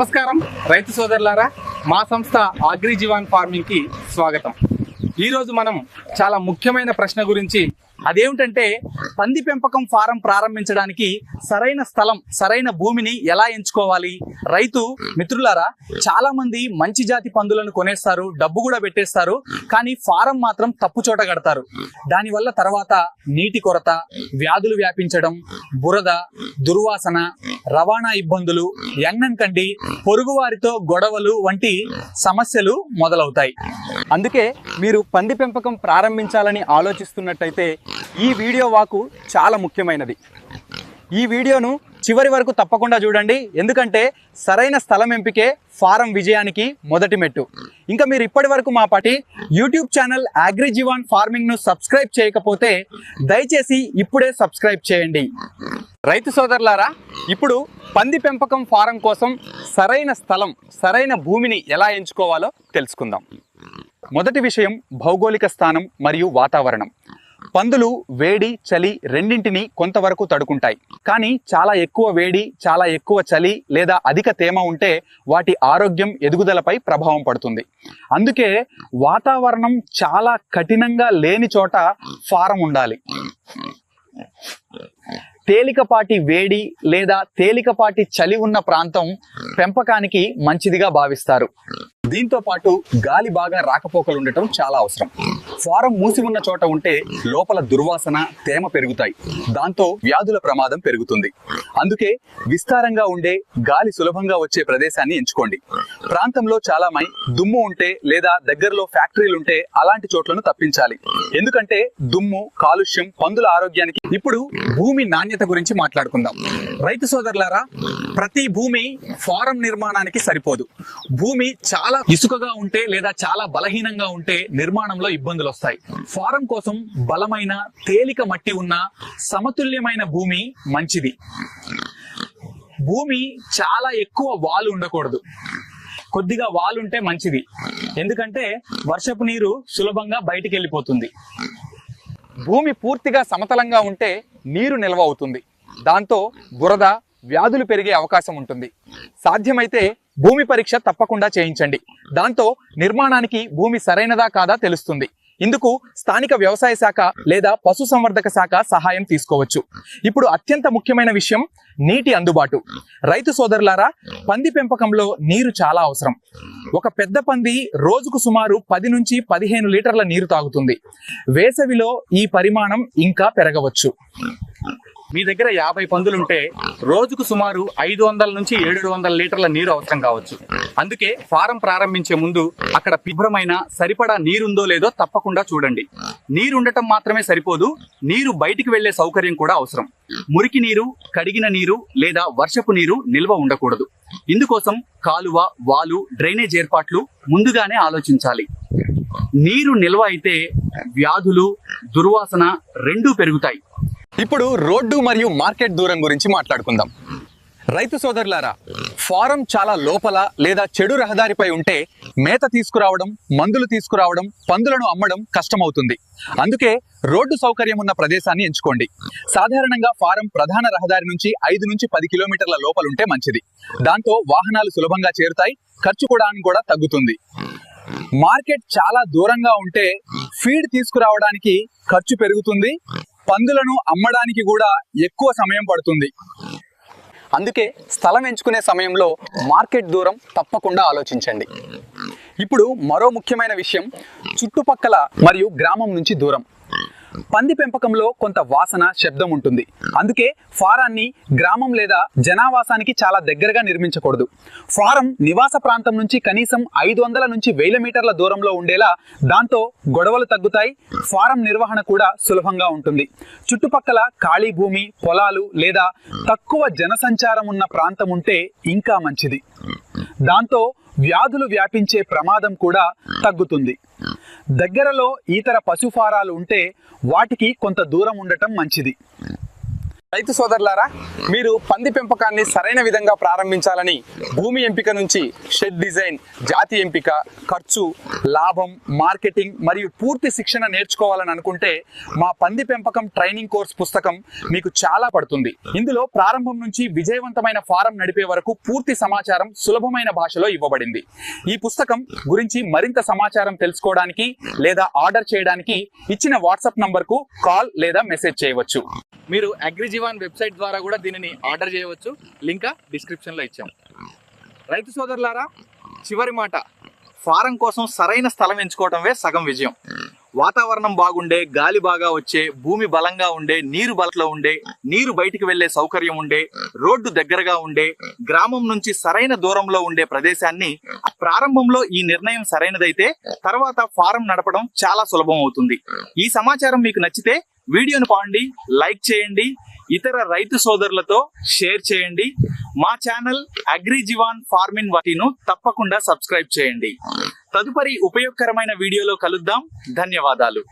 నమస్కారం రైతు సోదరులారా, మా సంస్థ అగ్రిజీవన్ ఫార్మింగ్ కి స్వాగతం. ఈ రోజు మనం చాలా ముఖ్యమైన ప్రశ్న గురించి, అదేమిటంటే పంది పెంపకం ఫారం ప్రారంభించడానికి సరైన స్థలం, సరైన భూమిని ఎలా ఎంచుకోవాలి. రైతు మిత్రులారా, చాలా మంది మంచి జాతి పందులను కొనేస్తారు, డబ్బు కూడా పెట్టేస్తారు, కానీ ఫారం మాత్రం తప్పు చోట కడతారు. దానివల్ల తర్వాత నీటి కొరత, వ్యాధులు వ్యాపించడం, బురద, దుర్వాసన, రవాణా ఇబ్బందులు, ఎంగన్కండి, పొరుగు వారితో గొడవలు వంటి సమస్యలు మొదలవుతాయి. అందుకే మీరు పంది పెంపకం ప్రారంభించాలని ఆలోచిస్తున్నట్టయితే ఈ వీడియో వాకు చాలా ముఖ్యమైనది. ఈ వీడియోను చివరి వరకు తప్పకుండా చూడండి, ఎందుకంటే సరైన స్థలం ఎంపికే ఫారం విజయానికి మొదటి మెట్టు. ఇంకా మీరు ఇప్పటి వరకు మా పాటి యూట్యూబ్ ఛానల్ అగ్రిజీవన్ ఫార్మింగ్ను సబ్స్క్రైబ్ చేయకపోతే దయచేసి ఇప్పుడే సబ్స్క్రైబ్ చేయండి. రైతు సోదరులారా, ఇప్పుడు పంది పెంపకం ఫారం కోసం సరైన స్థలం, సరైన భూమిని ఎలా ఎంచుకోవాలో తెలుసుకుందాం. మొదటి విషయం భౌగోళిక స్థానం మరియు వాతావరణం. పందులు వేడి, చలి రెండింటిని కొంతవరకు తడుకుంటాయి. కానీ చాలా ఎక్కువ వేడి, చాలా ఎక్కువ చలి లేదా అధిక తేమ ఉంటే వాటి ఆరోగ్యం, ఎదుగుదలపై ప్రభావం పడుతుంది. అందుకే వాతావరణం చాలా కఠినంగా లేని చోట ఫారం ఉండాలి. తేలికపాటి వేడి లేదా తేలికపాటి చలి ఉన్న ప్రాంతం పెంపకానికి మంచిదిగా భావిస్తారు. దీంతో పాటు గాలి బాగా రాకపోకలు ఉండటం చాలా అవసరం. ఫారం మూసి ఉన్న చోట ఉంటే లోపల దుర్వాసన, తేమ పెరుగుతాయి. దాంతో వ్యాధుల ప్రమాదం పెరుగుతుంది. అందుకే విస్తారంగా ఉండే, గాలి సులభంగా వచ్చే ప్రదేశాన్ని ఎంచుకోండి. ప్రాంతంలో చాలా దుమ్ము ఉంటే లేదా దగ్గరలో ఫ్యాక్టరీలు ఉంటే అలాంటి చోట్లను తప్పించాలి. ఎందుకంటే దుమ్ము, కాలుష్యం పందుల ఆరోగ్యానికి. ఇప్పుడు భూమి నాణ్యత గురించి మాట్లాడుకుందాం. రైతు సోదరులారా, ప్రతి భూమి ఫారం నిర్మాణానికి సరిపోదు. భూమి చాలా ఇసుకగా ఉంటే లేదా చాలా బలహీనంగా ఉంటే నిర్మాణంలో ఇబ్బందులు వస్తాయి. ఫారం కోసం బలమైన, తేలిక మట్టి ఉన్న సమతుల్యమైన భూమి మంచిది. భూమి చాలా ఎక్కువ వాలు ఉండకూడదు, కొద్దిగా వాలుంటే మంచిది. ఎందుకంటే వర్షపు నీరు సులభంగా బయటికి వెళ్ళిపోతుంది. భూమి పూర్తిగా సమతలంగా ఉంటే నీరు నిల్వ అవుతుంది. దాంతో బురద, వ్యాధులు పెరిగే అవకాశం ఉంటుంది. సాధ్యమైతే భూమి పరీక్ష తప్పకుండా చేయించండి. దాంతో నిర్మాణానికి భూమి సరైనదా కాదా తెలుస్తుంది. ఇందుకు స్థానిక వ్యవసాయ శాఖ లేదా పశుసంవర్ధక శాఖ సహాయం తీసుకోవచ్చు. ఇప్పుడు అత్యంత ముఖ్యమైన విషయం నీటి అందుబాటు. రైతు సోదరులారా, పంది పెంపకంలో నీరు చాలా అవసరం. ఒక పెద్ద పంది రోజుకు సుమారు 10 నుంచి 15 లీటర్ల నీరు తాగుతుంది. వేసవిలో ఈ పరిమాణం ఇంకా పెరగవచ్చు. మీ దగ్గర 50 పందులుంటే రోజుకు సుమారు 500 నుంచి 700 లీటర్ల నీరు అవసరం కావచ్చు. అందుకే ఫారం ప్రారంభించే ముందు అక్కడ శుభ్రమైన, సరిపడా నీరుందో లేదో తప్పకుండా చూడండి. నీరు ఉండటం మాత్రమే సరిపోదు, నీరు బయటికి వెళ్లే సౌకర్యం కూడా అవసరం. మురికి నీరు, కడిగిన నీరు లేదా వర్షపు నీరు నిల్వ ఉండకూడదు. ఇందుకోసం కాలువ, వాలు, డ్రైనేజ్ ఏర్పాట్లు ముందుగానే ఆలోచించాలి. నీరు నిల్వ అయితే వ్యాధులు, దుర్వాసన రెండూ పెరుగుతాయి. ఇప్పుడు రోడ్డు మరియు మార్కెట్ దూరం గురించి మాట్లాడుకుందాం. రైతు సోదరులారా, ఫారం చాలా లోపల లేదా చెడు రహదారిపై ఉంటే మేత తీసుకురావడం, మందులు తీసుకురావడం, పందులను అమ్మడం కష్టమవుతుంది. అందుకే రోడ్డు సౌకర్యం ఉన్న ప్రదేశాన్ని ఎంచుకోండి. సాధారణంగా ఫారం ప్రధాన రహదారి నుంచి 5 నుంచి 10 కిలోమీటర్ల లోపలుంటే మంచిది. దాంతో వాహనాలు సులభంగా చేరుతాయి, ఖర్చు కూడా తగ్గుతుంది. మార్కెట్ చాలా దూరంగా ఉంటే ఫీడ్ తీసుకురావడానికి ఖర్చు పెరుగుతుంది, పందులను అమ్మడానికి కూడా ఎక్కువ సమయం పడుతుంది. అందుకే స్థలం ఎంచుకునే సమయంలో మార్కెట్ దూరం తప్పకుండా ఆలోచించండి. ఇప్పుడు మరో ముఖ్యమైన విషయం చుట్టుపక్కల మరియు గ్రామం నుంచి దూరం. పంది పెంపకంలో కొంత వాసన, శబ్దం ఉంటుంది. అందుకే ఫారాన్ని గ్రామం లేదా జనావాసానికి చాలా దగ్గరగా నిర్మించకూడదు. ఫారం నివాస ప్రాంతం నుంచి కనీసం 500 నుంచి 1000 మీటర్ల దూరంలో ఉండేలా, దాంతో గొడవలు తగ్గుతాయి, ఫారం నిర్వహణ కూడా సులభంగా ఉంటుంది. చుట్టుపక్కల ఖాళీ భూమి, పొలాలు లేదా తక్కువ జనసంచారం ఉన్న ప్రాంతం ఉంటే ఇంకా మంచిది. దాంతో వ్యాధులు వ్యాపించే ప్రమాదం కూడా తగ్గుతుంది. దగ్గరలో ఇతర పశు ఫారాలు ఉంటే వాటికి కొంత దూరం ఉండటం మంచిది. రైతు సోదరులారా, మీరు పంది పెంపకాన్ని సరైన విధంగా ప్రారంభించాలని భూమి ఎంపిక నుంచి షెడ్ డిజైన్, జాతి ఎంపిక, ఖర్చు, లాభం, మార్కెటింగ్ మరియు పూర్తి శిక్షణ నేర్చుకోవాలని అనుకుంటే మా పంది పెంపకం ట్రైనింగ్ కోర్స్ పుస్తకం మీకు చాలా పడుతుంది. ఇందులో ప్రారంభం నుంచి విజయవంతమైన ఫారం నడిపే వరకు పూర్తి సమాచారం సులభమైన భాషలో ఇవ్వబడింది. ఈ పుస్తకం గురించి మరింత సమాచారం తెలుసుకోవడానికి లేదా ఆర్డర్ చేయడానికి ఇచ్చిన వాట్సాప్ నంబర్కు కాల్ లేదా మెసేజ్ చేయవచ్చు. మీరు అగ్రిజీవాన్ వెబ్సైట్ ద్వారా కూడా దీనిని ఆర్డర్ చేయవచ్చు. లింక్ డిస్క్రిప్షన్లో ఇచ్చాం. రైతు సోదరులారా, చివరి మాట, ఫారం కోసం సరైన స్థలం ఎంచుకోవటమే సగం విజయం. వాతావరణం బాగుండే, గాలి బాగా వచ్చే, భూమి బలంగా ఉండే, నీరు బలంలో ఉండే, నీరు బయటికి వెళ్లే సౌకర్యం ఉండే, రోడ్డు దగ్గరగా ఉండే, గ్రామం నుంచి సరైన దూరంలో ఉండే ప్రదేశాన్ని ప్రారంభంలో ఈ నిర్ణయం సరైనదైతే తర్వాత ఫారం నడపడం చాలా సులభం అవుతుంది. ఈ సమాచారం మీకు నచ్చితే వీడియోను పాండి లైక్ చేయండి, ఇతర రైతు సోదరులతో షేర్ చేయండి. మా ఛానల్ అగ్రిజీవాన్ ఫార్మింగ్ వాటిను తప్పకుండా సబ్స్క్రైబ్ చేయండి. తదుపరి ఉపయోగకరమైన వీడియోలో కలుద్దాం. ధన్యవాదాలు.